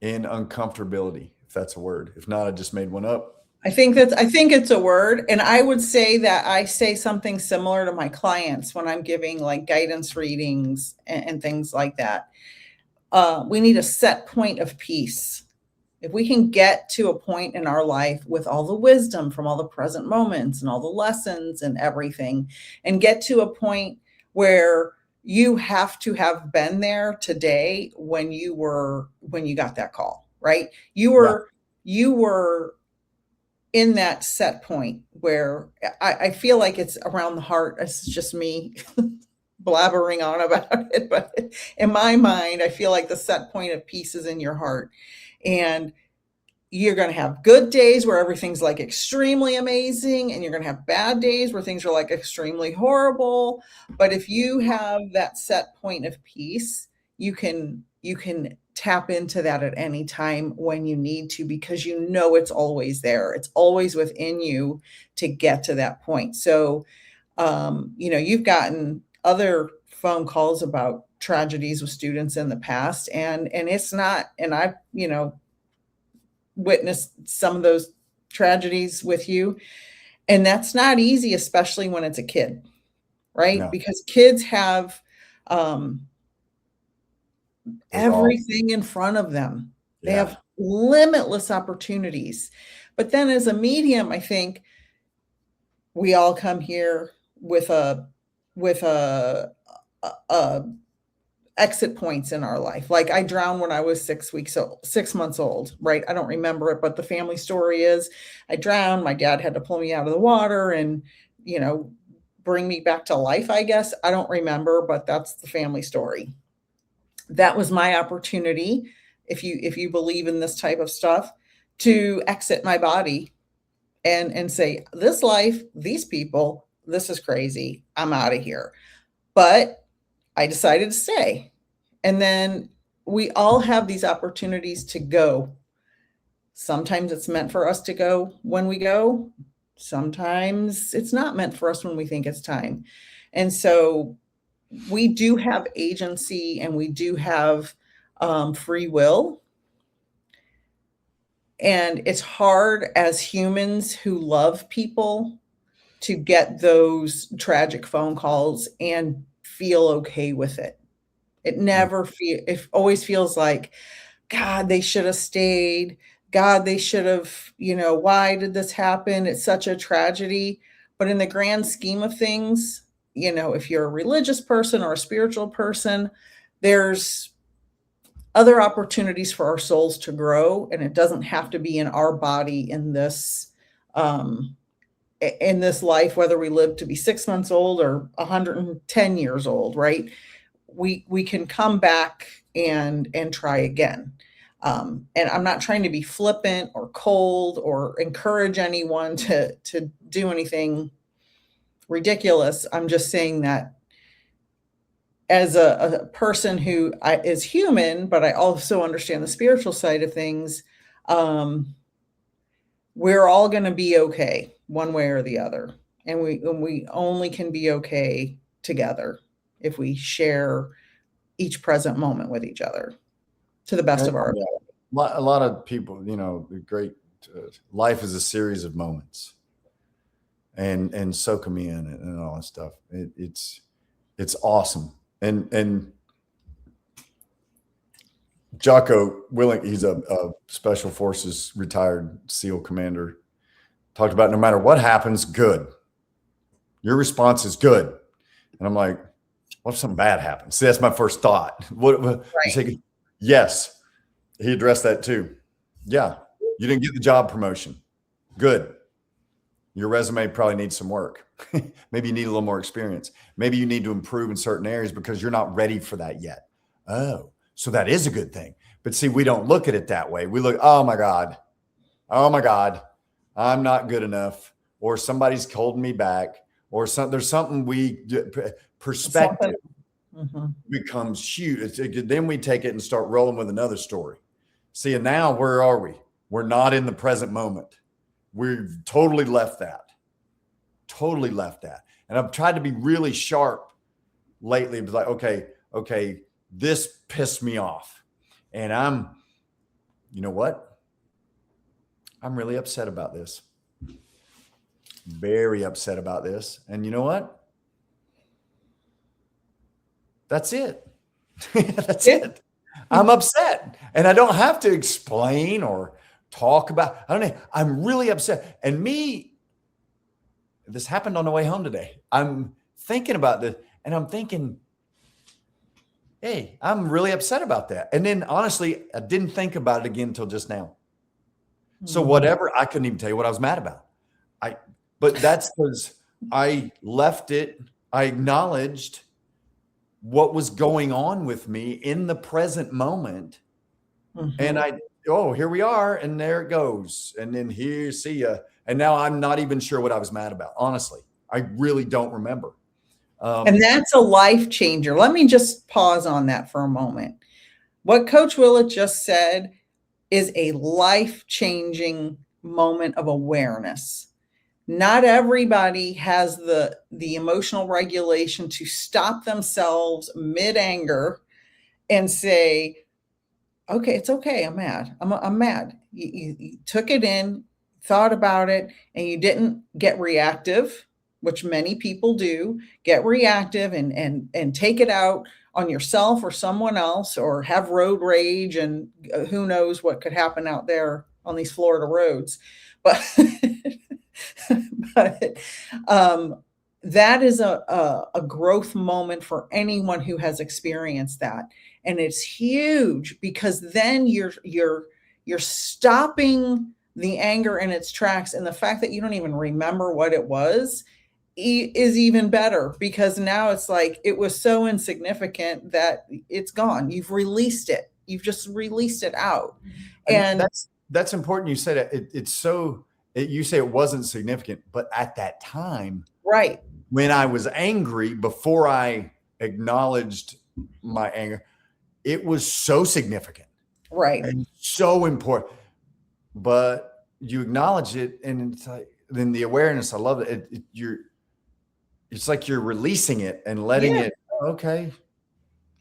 in uncomfortability, if that's a word. If not, I just made one up. I think it's a word. And I would say that I say something similar to my clients when I'm giving like guidance readings and things like that. We need a set point of peace. If we can get to a point in our life with all the wisdom from all the present moments and all the lessons and everything, and get to a point where you have to have been there today when you got that call, right? You were in that set point where I feel like it's around the heart. It's just me blabbering on about it, but in my mind, I feel like the set point of peace is in your heart. And you're going to have good days where everything's like extremely amazing, and you're going to have bad days where things are like extremely horrible. But if you have that set point of peace, you can tap into that at any time when you need to, because you know it's always there. It's always within you to get to that point. So, you've gotten other phone calls about tragedies with students in the past, and it's not, and I've, witnessed some of those tragedies with you. And that's not easy, especially when it's a kid, right? No. Because kids have everything in front of them. They have limitless opportunities. But then as a medium, I think we all come here with a exit points in our life. Like I drowned when I was 6 months old, right? I don't remember it, but the family story is I drowned. My dad had to pull me out of the water and, bring me back to life, I guess. I don't remember, but that's the family story. That was my opportunity, if you believe in this type of stuff, to exit my body and say, this life, these people, this is crazy. I'm out of here. But I decided to stay. And then we all have these opportunities to go. Sometimes it's meant for us to go when we go. Sometimes it's not meant for us when we think it's time. And so we do have agency, and we do have free will. And it's hard as humans who love people to get those tragic phone calls and feel okay with it. It always feels like, God, they should have stayed. God, they should have, why did this happen? It's such a tragedy. But in the grand scheme of things, if you're a religious person or a spiritual person, there's other opportunities for our souls to grow. And it doesn't have to be in our body in this life, whether we live to be 6 months old or 110 years old, right? We can come back and try again. And I'm not trying to be flippant or cold or encourage anyone to do anything ridiculous. I'm just saying that as a person who is human, but I also understand the spiritual side of things, we're all going to be okay one way or the other. And we only can be okay together if we share each present moment with each other to the best of our ability. A lot of people, life is a series of moments, and soak them in and all that stuff. It's awesome. And Jocko Willink, he's a Special Forces retired SEAL commander, talked about no matter what happens, good. Your response is good. And I'm like, what if something bad happens? See, that's my first thought. Right. Say, yes, he addressed that too. Yeah, you didn't get the job promotion. Good. Your resume probably needs some work. Maybe you need a little more experience. Maybe you need to improve in certain areas because you're not ready for that yet. Oh, so that is a good thing. But see, we don't look at it that way. We look, oh my God, oh my God, I'm not good enough, or somebody's holding me back, or there's something perspective Something. Mhm. becomes huge. Then we take it and start rolling with another story. See, and now where are we? We're not in the present moment. We've totally left that. Totally left that. And I've tried to be really sharp lately. It was like, okay, this pissed me off. And you know what? I'm really upset about this. Very upset about this. And you know what? That's it. That's Yeah. it. I'm upset. And I don't have to explain or talk about, I don't know. I'm really upset. And this happened on the way home today. I'm thinking about this and I'm thinking, hey, I'm really upset about that. And then honestly, I didn't think about it again until just now. So whatever, I couldn't even tell you what I was mad about. But that's because I left it. I acknowledged what was going on with me in the present moment. And here we are, and there it goes. And then here, see ya. And now I'm not even sure what I was mad about. Honestly, I really don't remember. And that's a life changer. Let me just pause on that for a moment. What Coach Willett just said is a life-changing moment of awareness. Not everybody has the emotional regulation to stop themselves mid-anger and say, okay, it's okay. I'm mad. I'm mad. You took it in, thought about it, and you didn't get reactive, which many people do, get reactive and take it out on yourself or someone else, or have road rage, and who knows what could happen out there on these Florida roads. But but that is a growth moment for anyone who has experienced that. And it's huge, because then you're stopping the anger in its tracks. And the fact that you don't even remember what it was is even better, because now it's like it was so insignificant that it's gone. You've released it. You've just released it out. And that's important. You said it. You say it wasn't significant, but at that time, right, when I was angry, before I acknowledged my anger, it was so significant, right, and so important. But you acknowledge it, and it's like, then the awareness. I love it. It's like you're releasing it and letting it. Okay.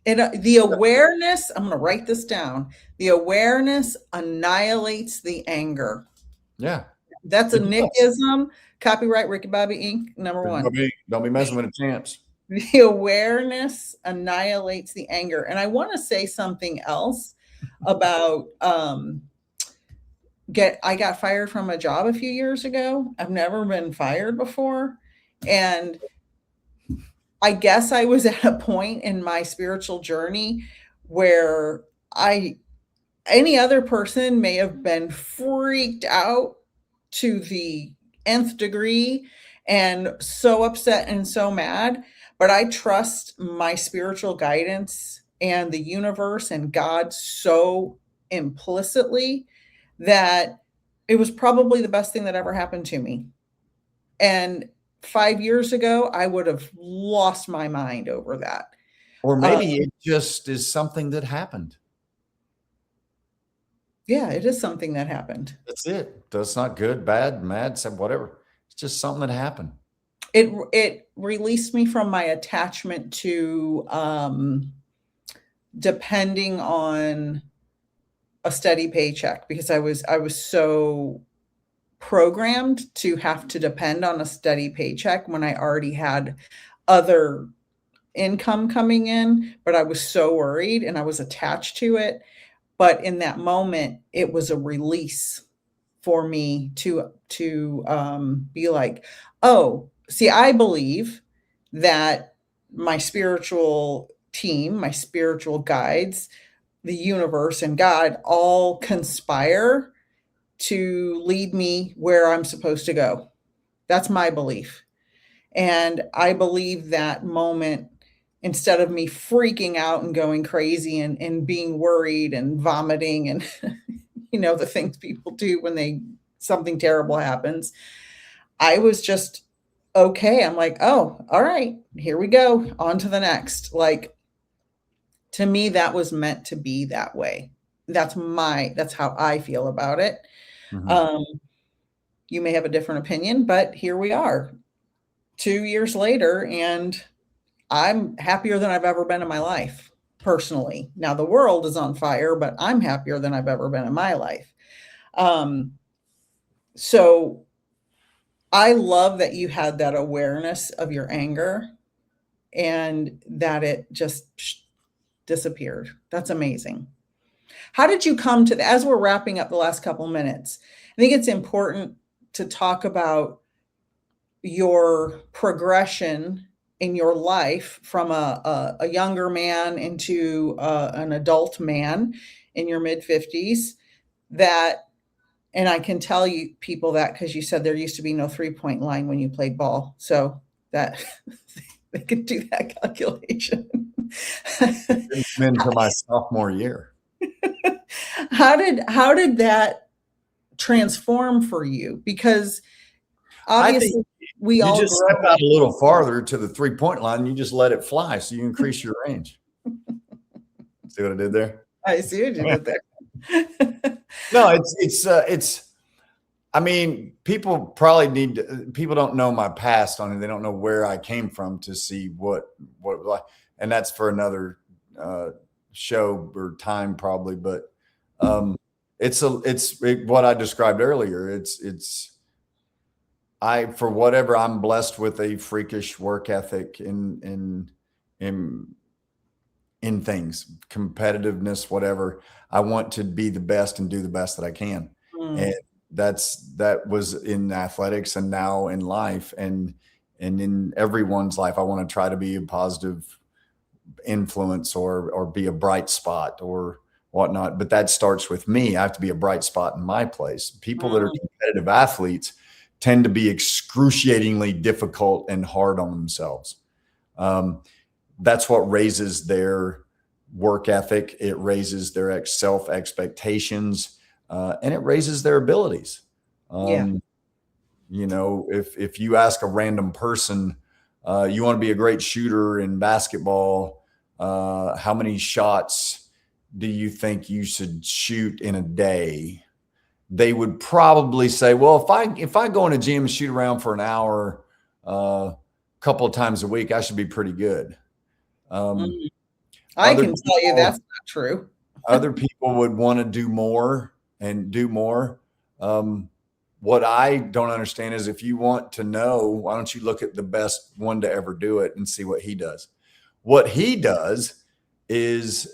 And the awareness, I'm going to write this down. The awareness annihilates the anger. Yeah. That's a Nickism. Copyright Ricky Bobby Inc. #1. Don't be messing with the champs. The awareness annihilates the anger. And I want to say something else about I got fired from a job a few years ago. I've never been fired before. And I guess I was at a point in my spiritual journey where any other person may have been freaked out to the nth degree and so upset and so mad. But I trust my spiritual guidance and the universe and God so implicitly that it was probably the best thing that ever happened to me. And 5 years ago, I would have lost my mind over that. Or maybe it just is something that happened. Yeah, it is something that happened. That's it. That's not good, bad, mad, whatever. It's just something that happened. It released me from my attachment to depending on a steady paycheck, because I was so programmed to have to depend on a steady paycheck when I already had other income coming in, but I was so worried and I was attached to it. But in that moment, it was a release for me to be like, oh, see, I believe that my spiritual team, my spiritual guides, the universe and God all conspire to lead me where I'm supposed to go. That's my belief. And I believe that moment, instead of me freaking out and going crazy and being worried and vomiting and the things people do when something terrible happens. I was just okay. I'm like, oh, all right, here we go. On to the next. Like, to me, that was meant to be that way. That's how I feel about it. Mhm. Um, you may have a different opinion, but here we are 2 years later, and I'm happier than I've ever been in my life personally. Now the world is on fire, but I'm happier than I've ever been in my life. So I love that you had that awareness of your anger and that it just disappeared. That's amazing. How did you come to that? As we're wrapping up the last couple minutes, I think it's important to talk about your progression in your life from a younger man into an adult man in your mid 50s. That, and I can tell you people that because you said there used to be no 3-point line when you played ball. So that they could do that calculation. Into my sophomore year. How did that transform for you? Because I think obviously we you all just grow. step out a little farther to the 3-point line. And you just let it fly, so you increase your range. See what I did there? I see what you did there. No, it's. I mean, people don't know my past on it. They don't know where I came from to see what it was like, and that's for another show or time probably. But it's what I described earlier. For whatever, I'm blessed with a freakish work ethic in things, competitiveness, whatever. I want to be the best and do the best that I can. And that was in athletics and now in life and in everyone's life. I want to try to be a positive influence or be a bright spot or whatnot. But that starts with me. I have to be a bright spot in my place. People that are competitive athletes tend to be excruciatingly difficult and hard on themselves. That's what raises their work ethic. It raises their self expectations, and it raises their abilities. If you ask a random person, you want to be a great shooter in basketball, how many shots do you think you should shoot in a day? They would probably say, well, if I go in a gym and shoot around for an hour, a couple of times a week, I should be pretty good. I can tell you that's not true. Other people would want to do more and do more. What I don't understand is if you want to know, why don't you look at the best one to ever do it and see what he does? What he does is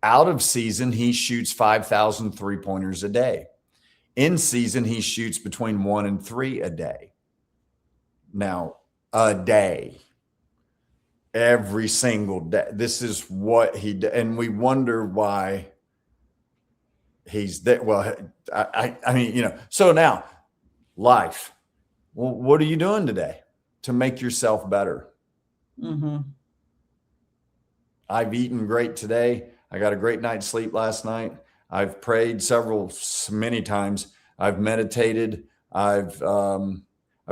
out of season, he shoots 5,000 3-pointers a day. In season, he shoots between 1 and 3 a day. Now, a day. Every single day. This is what he did. And we wonder why he's there. Well, I mean, so now life. Well, what are you doing today to make yourself better? I've eaten great today. I got a great night's sleep last night. I've prayed many times. I've meditated. I've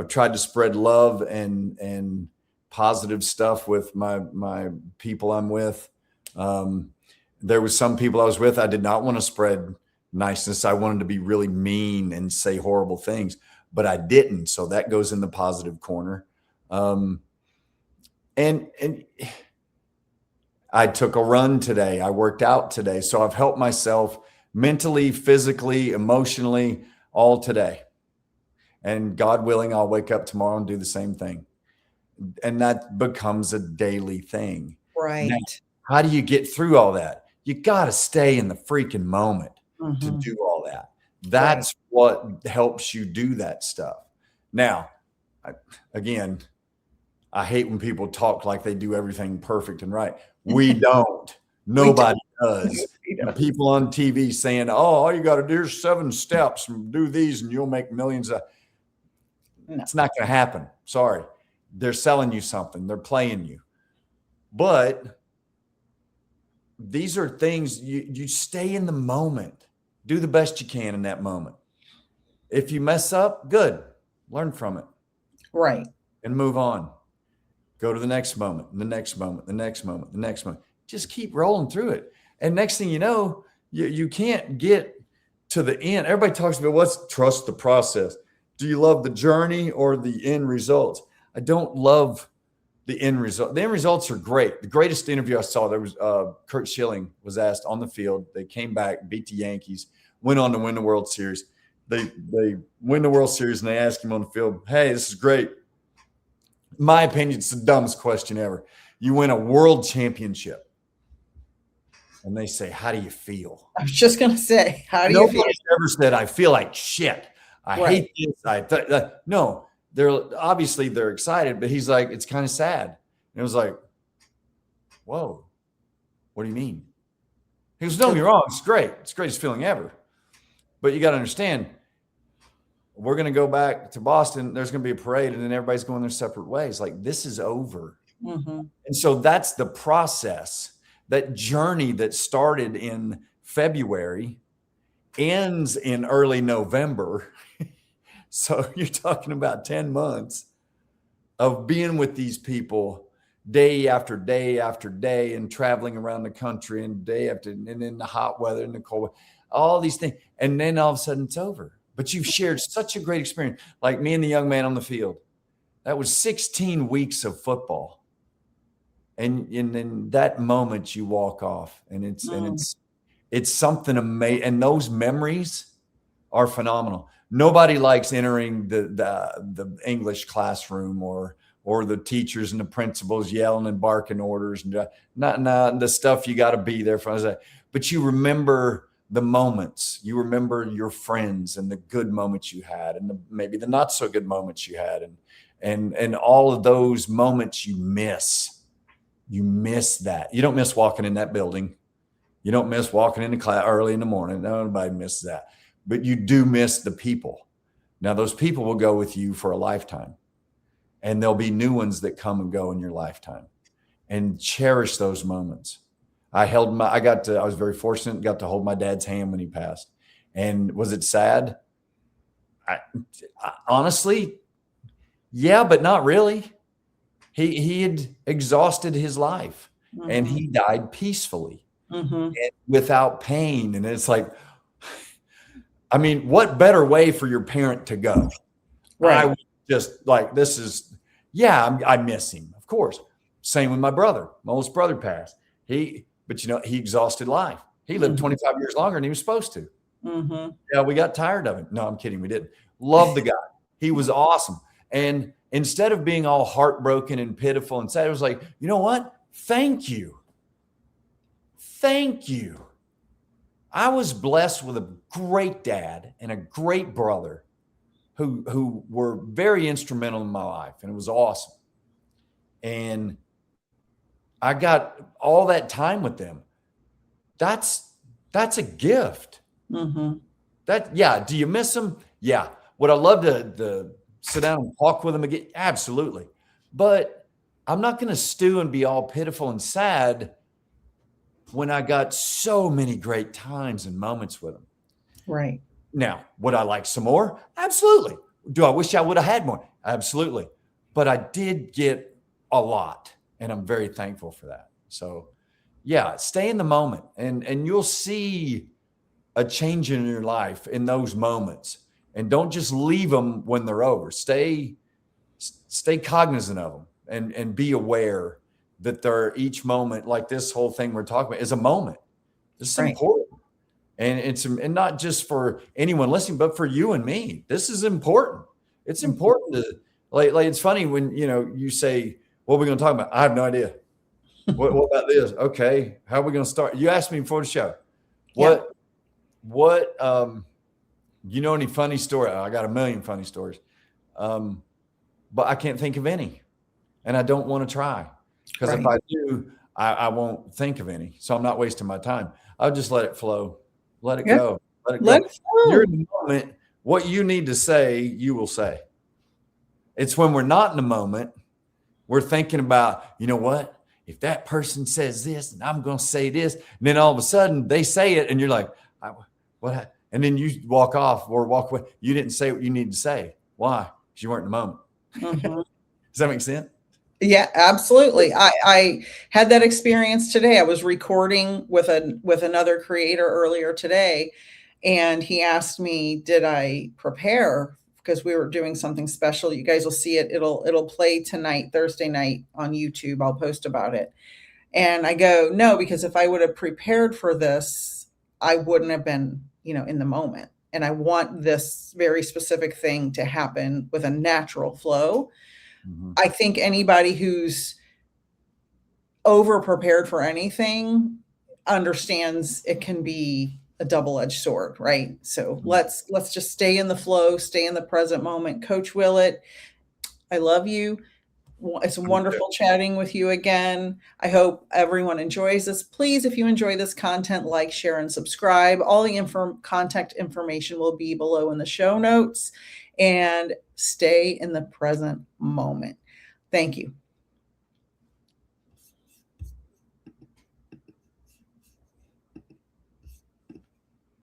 tried to spread love and positive stuff with my people I'm with. There was some people I was with, I did not want to spread niceness. I wanted to be really mean and say horrible things, but I didn't. So that goes in the positive corner. And I took a run today. I worked out today. So I've helped myself mentally, physically, emotionally, all today. And God willing, I'll wake up tomorrow and do the same thing. And that becomes a daily thing. Right. Now, how do you get through all that? You got to stay in the freaking moment to do all that. That's what helps you do that stuff. Now, I hate when people talk like they do everything perfect and right. We don't. Nobody does. People on TV saying, oh, all you got to do is 7 steps and do these and you'll make millions. It's not going to happen. Sorry. They're selling you something. They're playing you. But these are things you stay in the moment. do the best you can in that moment. If you mess up, good. Learn from it. Right. And move on. Go to the next moment, the next moment, the next moment, the next moment. Just keep rolling through it. And next thing you know, you can't get to the end. Everybody talks about what's trust the process. Do you love the journey or the end results? I don't love the end result. The end results are great. The greatest interview I saw, there was Kurt Schilling was asked on the field. They came back, beat the Yankees, went on to win the World Series. They win the World Series and they ask him on the field, hey, this is great. In my opinion, it's the dumbest question ever. You win a world championship. And they say, how do you feel? I was just going to say, how do you feel? Nobody's ever said, I feel like shit. I hate this. No, they're excited, but he's like, it's kind of sad. And it was like, whoa, what do you mean? He goes, don't get me wrong. It's great. It's the greatest feeling ever. But you got to understand, we're going to go back to Boston. There's going to be a parade and then everybody's going their separate ways. Like, this is over. Mm-hmm. And so that's the process. That journey that started in February ends in early November. So you're talking about 10 months of being with these people day after day after day and traveling around the country and day after, and in the hot weather and the cold weather, all these things. And then all of a sudden it's over. But you've shared such a great experience. Like me and the young man on the field. That was 16 weeks of football. And in that moment you walk off and it's something amazing. And those memories are phenomenal. Nobody likes entering the English classroom or the teachers and the principals yelling and barking orders and not the stuff you got to be there for. But you remember the moments, you remember your friends and the good moments you had and maybe the not so good moments you had and all of those moments you miss. You miss that. You don't miss walking in that building. You don't miss walking into class early in the morning. Nobody misses that. But you do miss the people. Now, those people will go with you for a lifetime. And there'll be new ones that come and go in your lifetime. And cherish those moments. I was very fortunate, got to hold my dad's hand when he passed. And was it sad? I honestly, yeah, but not really. He had exhausted his life and he died peacefully and without pain. And it's like, I mean, what better way for your parent to go? Right. I was just like, I miss him, of course. Same with my brother. My oldest brother passed. He exhausted life. He lived 25 years longer than he was supposed to. Mm-hmm. Yeah, we got tired of him. No, I'm kidding. We didn't. Love the guy. He was awesome. And instead of being all heartbroken and pitiful and sad, it was like, you know what? Thank you. Thank you. I was blessed with a great dad and a great brother who were very instrumental in my life. And it was awesome. And I got all that time with them. That's a gift. Mm-hmm. Do you miss them? Yeah. Would I love to sit down and talk with them again? Absolutely. But I'm not going to stew and be all pitiful and sad when I got so many great times and moments with them. Right. Now, would I like some more? Absolutely. Do I wish I would have had more? Absolutely. But I did get a lot, and I'm very thankful for that. So, yeah, stay in the moment, and you'll see a change in your life in those moments. And don't just leave them when they're over. Stay cognizant of them and be aware that they're each moment, like this whole thing we're talking about, is a moment. This is important. And not just for anyone listening, but for you and me. This is important. It's important to like it's funny when you say, what are we going to talk about? I have no idea. What about this? Okay. How are we going to start? You asked me before the show. What any funny story? I got a million funny stories. But I can't think of any. And I don't want to try. Because if I do, I won't think of any. So I'm not wasting my time. I'll just let it flow. Let it go. Let it go. You're in the moment. What you need to say, you will say. It's when we're not in the moment, we're thinking about, you know what? If that person says this, and I'm going to say this, and then all of a sudden they say it, and you're like, what? and then you walk off or walk away. You didn't say what you needed to say. Why? Because you weren't in the moment. Mhm. Does that make sense? Yeah, absolutely. I had that experience today. I was recording with another creator earlier today, and he asked me, did I prepare? Because we were doing something special. You guys will see it. It'll play tonight, Thursday night on YouTube. I'll post about it. And I go, no, because if I would have prepared for this, I wouldn't have been, in the moment. And I want this very specific thing to happen with a natural flow. Mm-hmm. I think anybody who's over prepared for anything understands it can be a double-edged sword, right? So let's just stay in the flow, stay in the present moment. Coach Willett, I love you. It's wonderful chatting with you again. I hope everyone enjoys this. Please, if you enjoy this content, like, share, and subscribe. All the contact information will be below in the show notes. And stay in the present moment. Thank you.